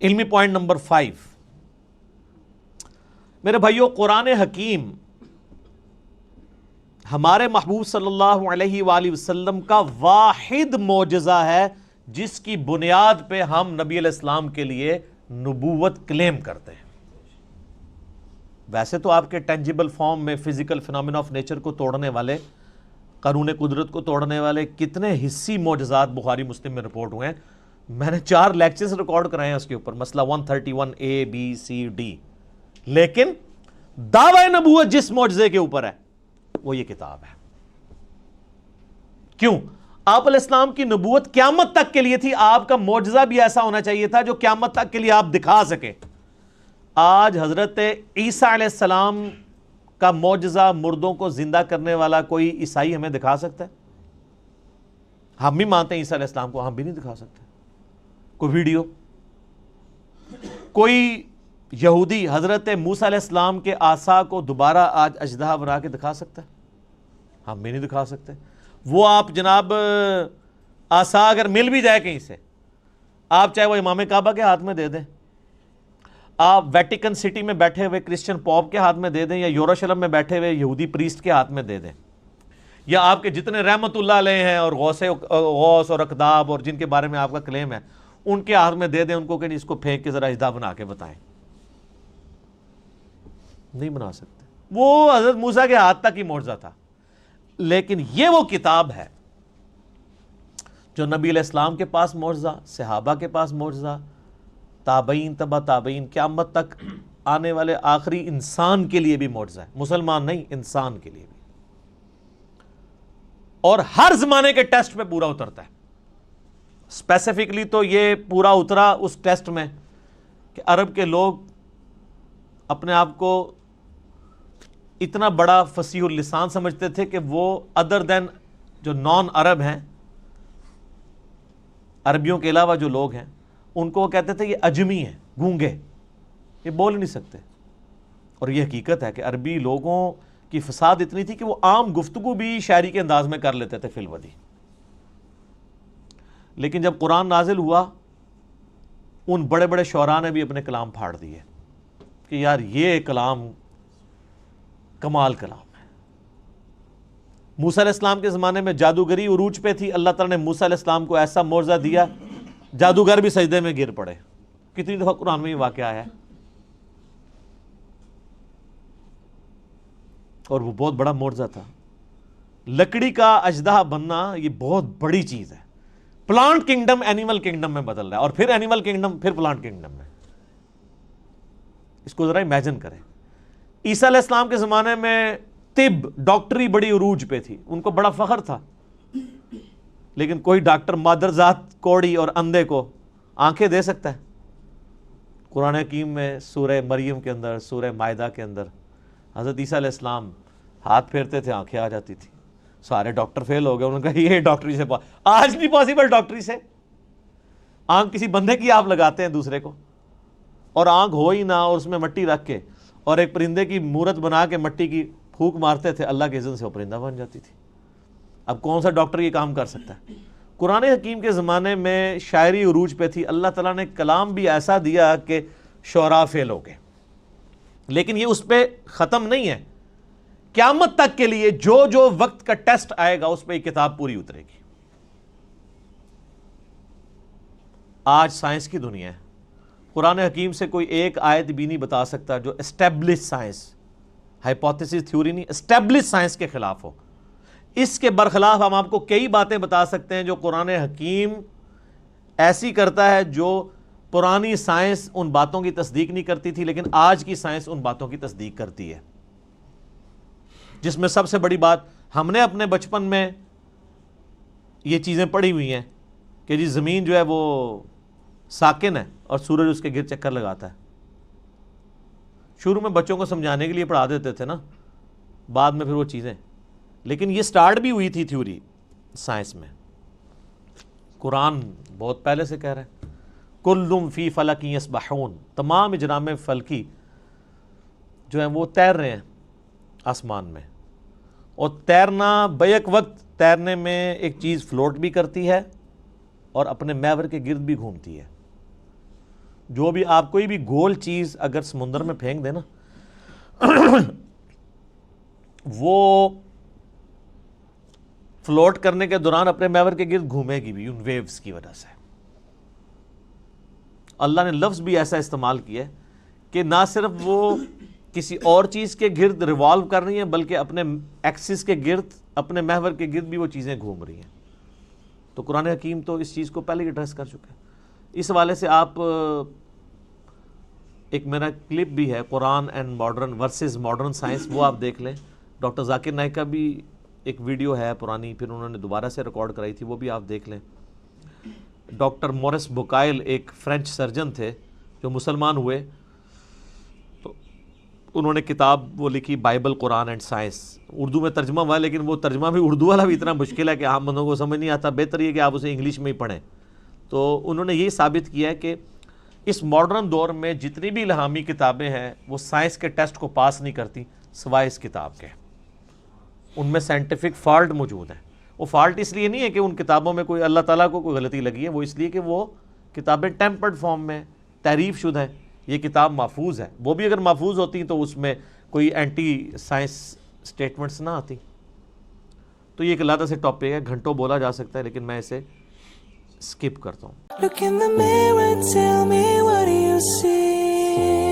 علمی point number 5، میرے بھائیو، قرآن حکیم ہمارے محبوب صلی اللہ علیہ وآلہ وسلم کا واحد معجزہ ہے جس کی بنیاد پہ ہم نبی علیہ السلام کے لیے نبوت کلیم کرتے ہیں۔ ویسے تو آپ کے ٹینجیبل فارم میں فزیکل فینومینا آف نیچر کو توڑنے والے، قانون قدرت کو توڑنے والے کتنے حصی معجزات بخاری مسلم میں رپورٹ ہوئے ہیں۔ میں نے 4 لیکچرز ریکارڈ کرائے ہیں اس کے اوپر، مسئلہ 131 A B C D، لیکن دعوی نبوت جس معجزے کے اوپر ہے وہ یہ کتاب ہے۔ کیوں؟ آپ علیہ السلام کی نبوت قیامت تک کے لیے تھی، آپ کا معجزہ بھی ایسا ہونا چاہیے تھا جو قیامت تک کے لیے آپ دکھا سکیں۔ آج حضرت عیسیٰ علیہ السلام کا معجزہ، مردوں کو زندہ کرنے والا کوئی عیسائی ہمیں دکھا سکتا ہے؟ ہم بھی مانتے ہیں عیسیٰ علیہ السلام کو، ہم بھی نہیں دکھا سکتے کوئی ویڈیو۔ کوئی یہودی حضرت موسیٰ علیہ السلام کے عصا کو دوبارہ آج اژدہا بنا کے دکھا سکتا ہے؟ ہم بھی نہیں دکھا سکتے۔ وہ آپ جناب عصا اگر مل بھی جائے کہیں سے، آپ چاہے وہ امام کعبہ کے ہاتھ میں دے دیں، آپ ویٹیکن سٹی میں بیٹھے ہوئے کرسچن پوپ کے ہاتھ میں دے دیں، یا یروشلم میں بیٹھے ہوئے یہودی پریسٹ کے ہاتھ میں دے دیں، یا آپ کے جتنے رحمت اللہ علیہ ہیں اور غوث اور اقداب اور جن کے بارے میں آپ کا کلیم ہے ان کے ہاتھ میں دے دیں، ان کو کہ اس کو پھینک کے ذرا اژدہا بنا کے بتائیں۔ نہیں بنا سکتے۔ وہ حضرت موسیٰ کے ہاتھ تک ہی معجزہ تھا، لیکن یہ وہ کتاب ہے جو نبی علیہ السلام کے پاس معجزہ، صحابہ کے پاس معجزہ، تابعین، تبع تابعین، قیامت تک آنے والے آخری انسان کے لیے بھی معجزہ ہے، مسلمان نہیں، انسان کے لیے بھی، اور ہر زمانے کے ٹیسٹ پہ پورا اترتا ہے۔ اسپیسیفکلی تو یہ پورا اترا اس ٹیسٹ میں کہ عرب کے لوگ اپنے آپ کو اتنا بڑا فصیح اللسان سمجھتے تھے کہ وہ ادر دین جو نان عرب ہیں، عربیوں کے علاوہ جو لوگ ہیں، ان کو وہ کہتے تھے یہ اجمی ہیں، گونگے، یہ بول نہیں سکتے۔ اور یہ حقیقت ہے کہ عربی لوگوں کی فساد اتنی تھی کہ وہ عام گفتگو بھی شاعری کے انداز میں کر لیتے تھے فی الودی۔ لیکن جب قرآن نازل ہوا، ان بڑے بڑے شعراء نے بھی اپنے کلام پھاڑ دیے کہ یار یہ کلام کمال کلام ہے۔ موسیٰ علیہ السلام کے زمانے میں جادوگری عروج پہ تھی، اللہ تعالیٰ نے موسیٰ علیہ السلام کو ایسا معجزہ دیا، جادوگر بھی سجدے میں گر پڑے۔ کتنی دفعہ قرآن میں یہ واقعہ آیا ہے، اور وہ بہت بڑا معجزہ تھا۔ لکڑی کا اژدہا بننا یہ بہت بڑی چیز ہے۔ پلانٹ کنگڈم اینیمل کنگڈم میں بدل رہا ہے، اور پھر اینیمل کنگڈم پھر پلانٹ کنگڈم میں۔ اس کو ذرا امیجن کریں۔ عیسیٰ علیہ السلام کے زمانے میں طب، ڈاکٹری بڑی عروج پہ تھی، ان کو بڑا فخر تھا، لیکن کوئی ڈاکٹر مادرزاد کوڑی اور اندھے کو آنکھیں دے سکتا ہے؟ قرآن حکیم میں سورہ مریم کے اندر، سورہ مائدہ کے اندر حضرت عیسیٰ علیہ السلام ہاتھ پھیرتے تھے، آنکھیں آ جاتی تھی۔ سارے ڈاکٹر فیل ہو گئے، انہوں نے کہا یہ ڈاکٹری سے آج نہیں پاسبل، ڈاکٹری سے آنکھ کسی بندے کی آپ لگاتے ہیں دوسرے کو، اور آنکھ ہو ہی نہ، اور اس میں مٹی رکھ کے اور ایک پرندے کی مورت بنا کے مٹی کی پھونک مارتے تھے، اللہ کے اذن سے وہ پرندہ بن جاتی تھی۔ اب کون سا ڈاکٹر یہ کام کر سکتا ہے؟ قرآن حکیم کے زمانے میں شاعری عروج پہ تھی، اللہ تعالیٰ نے کلام بھی ایسا دیا کہ شعراء فیل ہو گئے، لیکن یہ اس پہ ختم نہیں ہے۔ قیامت تک کے لیے جو جو وقت کا ٹیسٹ آئے گا اس پہ یہ کتاب پوری اترے گی۔ آج سائنس کی دنیا ہے، قرآن حکیم سے کوئی ایک آیت بھی نہیں بتا سکتا جو اسٹیبلش سائنس، ہائپوتھیسس تھیوری نہیں، اسٹیبلش سائنس کے خلاف ہو۔ اس کے برخلاف ہم آپ کو کئی باتیں بتا سکتے ہیں جو قرآن حکیم ایسی کرتا ہے جو پرانی سائنس ان باتوں کی تصدیق نہیں کرتی تھی، لیکن آج کی سائنس ان باتوں کی تصدیق کرتی ہے۔ جس میں سب سے بڑی بات، ہم نے اپنے بچپن میں یہ چیزیں پڑھی ہوئی ہیں کہ جی زمین جو ہے وہ ساکن ہے اور سورج اس کے گرد چکر لگاتا ہے۔ شروع میں بچوں کو سمجھانے کے لیے پڑھا دیتے تھے نا، بعد میں پھر وہ چیزیں، لیکن یہ سٹارٹ بھی ہوئی تھی تھیوری سائنس میں۔ قرآن بہت پہلے سے کہہ رہا ہے کلٌ فی فلک یسبحون، تمام اجرام فلکی جو ہیں وہ تیر رہے ہیں آسمان میں، اور تیرنا بیک وقت تیرنے میں ایک چیز فلوٹ بھی کرتی ہے اور اپنے محور کے گرد بھی گھومتی ہے۔ جو بھی آپ کوئی بھی گول چیز اگر سمندر میں پھینک دیں نا وہ فلوٹ کرنے کے دوران اپنے محور کے گرد گھومے گی بھی ان ویوز کی وجہ سے. اللہ نے لفظ بھی ایسا استعمال کیا ہے کہ نہ صرف وہ کسی اور چیز کے گرد ریوالو کر رہی ہیں بلکہ اپنے ایکسس کے گرد, اپنے محور کے گرد بھی وہ چیزیں گھوم رہی ہیں. تو قرآن حکیم تو اس چیز کو پہلے ہی ایڈریس کر چکا ہے. اس حوالے سے آپ ایک میرا کلپ بھی ہے Quran and modern versus modern science, وہ آپ دیکھ لیں. ڈاکٹر ذاکر نائک کا بھی ایک ویڈیو ہے پرانی, پھر انہوں نے دوبارہ سے ریکارڈ کرائی تھی, وہ بھی آپ دیکھ لیں. ڈاکٹر مورس بوکائل ایک فرینچ سرجن تھے جو مسلمان ہوئے, تو انہوں نے کتاب وہ لکھی Bible Quran and science, Urdu میں ترجمہ ہوا ہے لیکن وہ ترجمہ بھی اردو والا بھی اتنا مشکل ہے کہ عام بندوں کو سمجھ نہیں آتا. بہتر یہ کہ آپ اسے انگلش میں ہی پڑھیں. تو انہوں نے یہ ثابت کیا ہے کہ اس ماڈرن دور میں جتنی بھی الہامی کتابیں ہیں وہ سائنس کے ٹیسٹ کو پاس نہیں کرتی سوائے اس کتاب کے. ان میں سائنٹیفک فالٹ موجود ہیں. وہ فالٹ اس لیے نہیں ہے کہ ان کتابوں میں کوئی اللہ تعالیٰ کو کوئی غلطی لگی ہے, وہ اس لیے کہ وہ کتابیں ٹیمپرڈ فارم میں تحریف شدہ ہیں. یہ کتاب محفوظ ہے, وہ بھی اگر محفوظ ہوتی تو اس میں کوئی اینٹی سائنس سٹیٹمنٹس نہ آتی. تو یہ ایک علیحدہ سے ٹاپک ہے, گھنٹوں بولا جا سکتا ہے, لیکن میں اسے سکپ کرتا ہوں. Look in the mirror, tell me what do you see?